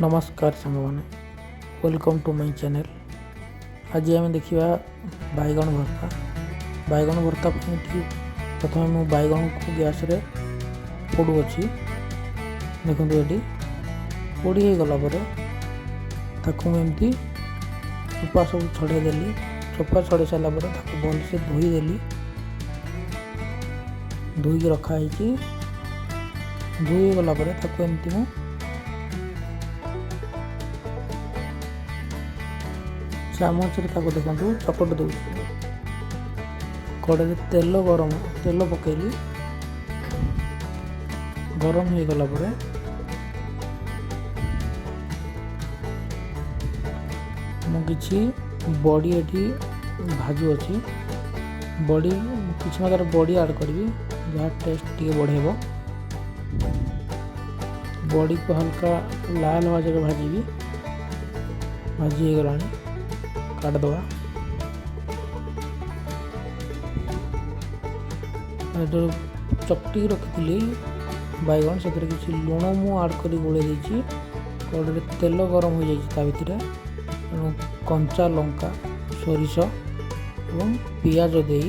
नमस्कार सांग मैंने वेलकम टू माय चैनल। आज आम देखा बैगन भर्ता प्रथम मु बैगन को गैस रे पोड़ू अच्छी देखो ये पोड़ी हो गला एमती चोपा सब छड़ेदेली। चोपा छड़े सारापर भलसे धोईदेली। धोईक रखाई धोई गलापर एमती मु चामच देखो चपट दे कड़े तेल पकईली। गरम हो गला मुझे बड़ी एटी भाजू अच्छी बड़ी किसी मात्रा बड़ी ऐड करी जहाँ टेस्ट टे बढ़ेब। बड़ी को हल्का लाल हवा जगह भाजी भाजी हो गला काटदवा। जो चपटी रखी बैगन से किसी लुण मु आड कर गोले कड़े तेल गरम हो जाए भितर तेणु कंचा लंका सोरिष और पियाज दे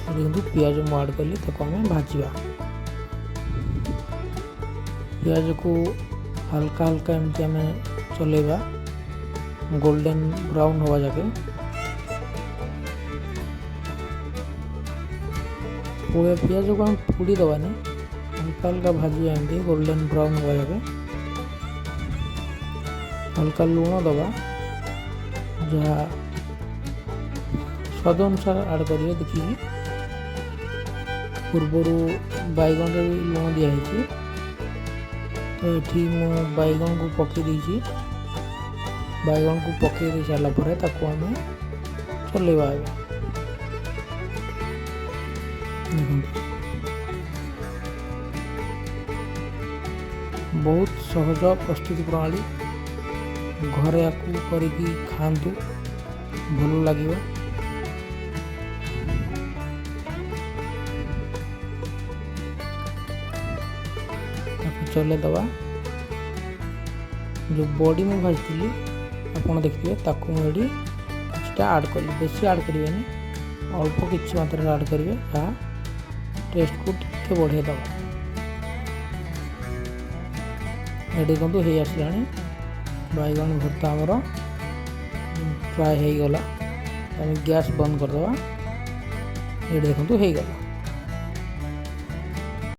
पियाज मु आड कली आम भाजवा। पियाज को हल्का हल्का एमती आम चलेबा गोल्डन ब्राउन हवा जाके पियाज को हम पोड़ी दबानी हल्का हल्का भाजी एमती गोल्डन ब्राउन हवा जाके हल्का लुण दबा जहाँ स्वाद अनुसार ऐड करिए देखिए। पूर्वर बैगन रे लुण दिखाई तो ये मु बैगन को पकई देती। बैगन को पकई दे सारापर आम चलेबा। बहुत सहज प्रस्तुति प्रणाली घरे आकु करिकी खातु भल लगे। चले दबा जो बॉडी में भाजी आपड़ देखिए मुझे किसी ऐड करी बेसी ऐड करें अल्प किसी मात्रा ऐड करेंगे जहाँ टेस्ट को टे बढ़े दबा। ये देखो हो आसला बैगन भर्ता आमर फ्राए हो गला। गैस बंद करदे। ये देखो हो गला।